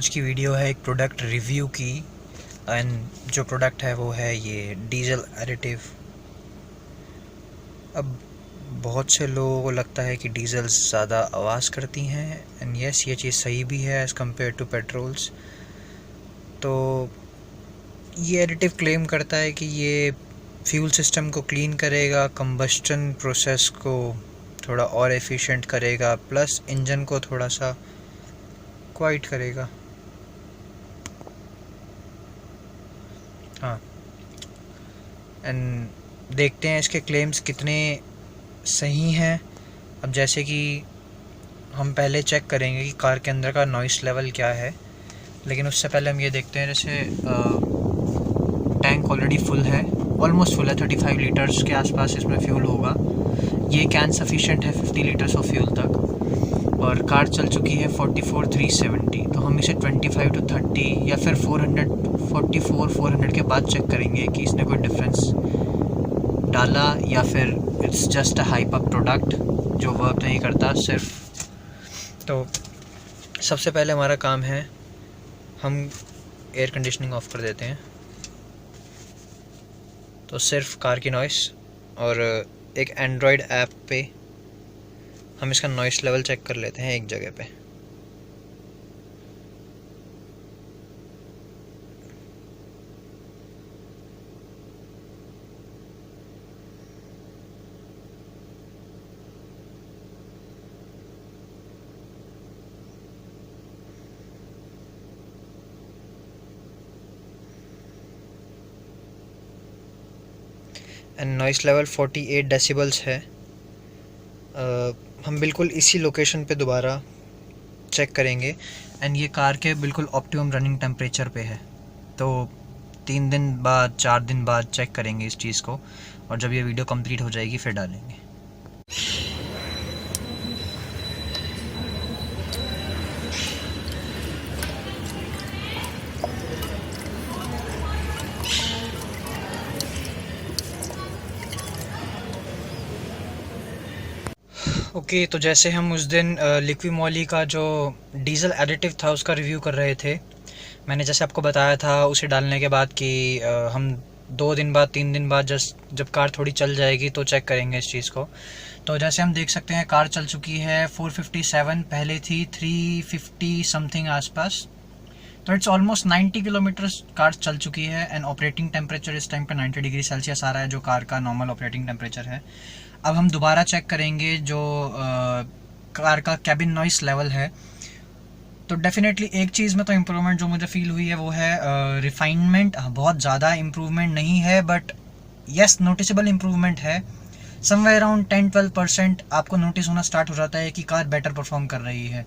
आज की वीडियो है एक प्रोडक्ट रिव्यू की। एंड जो प्रोडक्ट है वो है ये डीजल एडिटिव। अब बहुत से लोगों को लगता है कि डीजल ज़्यादा आवाज़ करती हैं, एंड यस ये चीज़ सही भी है एज़ कम्पेयर टू पेट्रोल्स। तो ये एडिटिव क्लेम करता है कि ये फ्यूल सिस्टम को क्लीन करेगा, कंबस्टन प्रोसेस को थोड़ा और एफिशिएंट करेगा, प्लस इंजन को थोड़ा सा क्वाइट करेगा। हाँ, एंड देखते हैं इसके क्लेम्स कितने सही हैं। अब जैसे कि हम पहले चेक करेंगे कि कार के अंदर का नॉइस लेवल क्या है, लेकिन उससे पहले हम ये देखते हैं। जैसे टैंक ऑलरेडी फुल है, ऑलमोस्ट फुल है, 35 लीटर्स के आसपास इसमें फ्यूल होगा। ये कैन सफिशिएंट है 50 लीटर्स ऑफ फ्यूल तक, और कार चल चुकी है 44,370। तो हम इसे 25 to 30 या फिर 400 के बाद चेक करेंगे कि इसने कोई डिफरेंस डाला या फिर it's just a hype up product जो वर्क नहीं करता सिर्फ। तो सबसे पहले हमारा काम है, हम एयर कंडीशनिंग ऑफ कर देते हैं, तो सिर्फ कार की नॉइस। और एक एंड्रॉयड ऐप पे हम इसका नॉइस लेवल चेक कर लेते हैं एक जगह पे। एंड नॉइस लेवल 48 डेसिबल्स है। हम बिल्कुल इसी लोकेशन पे दोबारा चेक करेंगे, एंड ये कार के बिल्कुल ऑप्टिमम रनिंग टेम्परेचर पे है। तो 3 दिन बाद 4 दिन बाद चेक करेंगे इस चीज़ को, और जब ये वीडियो कंप्लीट हो जाएगी फिर डालेंगे। ओके, तो जैसे हम उस दिन लिक्विमोली का जो डीजल एडिटिव था उसका रिव्यू कर रहे थे, मैंने जैसे आपको बताया था उसे डालने के बाद कि हम 2 दिन बाद 3 दिन बाद जब कार थोड़ी चल जाएगी तो चेक करेंगे इस चीज़ को। तो जैसे हम देख सकते हैं कार चल चुकी है 457, पहले थी 350 समथिंग आसपास। तो इट्स ऑलमोस्ट 90 किलोमीटर कार चल चुकी है, एंड ऑपरेटिंग टेम्परेचर इस टाइम पे 90 डिग्री सेल्सियस आ रहा है, जो कार का नॉर्मल ऑपरेटिंग टेम्परेचर है। अब हम दोबारा चेक करेंगे जो कार का कैबिन नॉइस लेवल है। तो डेफिनेटली एक चीज़ में तो इम्प्रूवमेंट जो मुझे फील हुई है वो है रिफाइनमेंट। बहुत ज़्यादा इम्प्रूवमेंट नहीं है, बट यस नोटिसेबल इम्प्रूवमेंट है। समवेयर अराउंड 10-12% आपको नोटिस होना स्टार्ट हो जाता है कि कार बेटर परफॉर्म कर रही है।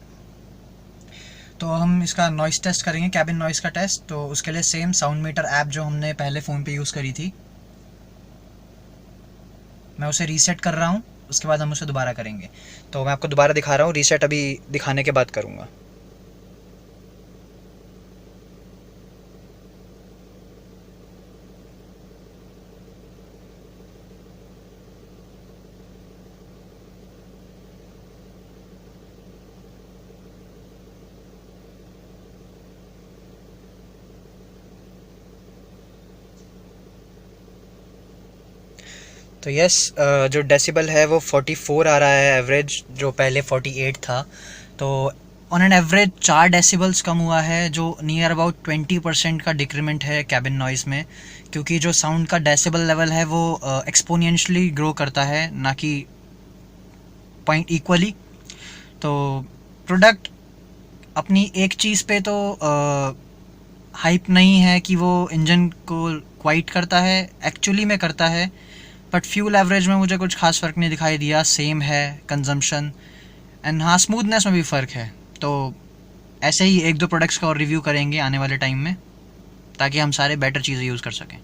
तो हम इसका नॉइस टेस्ट करेंगे, कैबिन नॉइस का टेस्ट। तो उसके लिए सेम साउंड मीटर ऐप जो हमने पहले फ़ोन पे यूज़ करी थी, मैं उसे रीसेट कर रहा हूँ, उसके बाद हम उसे दोबारा करेंगे। तो मैं आपको दोबारा दिखा रहा हूँ, रीसेट अभी दिखाने के बाद करूँगा। तो यस, जो डेसिबल है वो 44 आ रहा है एवरेज, जो पहले 48 था। तो ऑन एन एवरेज 4 डेसिबल्स कम हुआ है, जो नियर अबाउट 20% का डिक्रीमेंट है कैबिन नॉइस में। क्योंकि जो साउंड का डेसिबल लेवल है वो एक्सपोनेंशियली ग्रो करता है, ना कि पॉइंट इक्वली। तो प्रोडक्ट अपनी एक चीज़ पे तो हाइप नहीं है कि वो इंजन को क्वाइट करता है, एक्चुअली में करता है। बट फ्यूल एवरेज में मुझे कुछ खास फ़र्क नहीं दिखाई दिया, सेम है कंजम्पशन। एंड हाँ, स्मूथनेस में भी फ़र्क है। तो ऐसे ही 1-2 प्रोडक्ट्स का और रिव्यू करेंगे आने वाले टाइम में, ताकि हम सारे बेटर चीज़ें यूज़ कर सकें।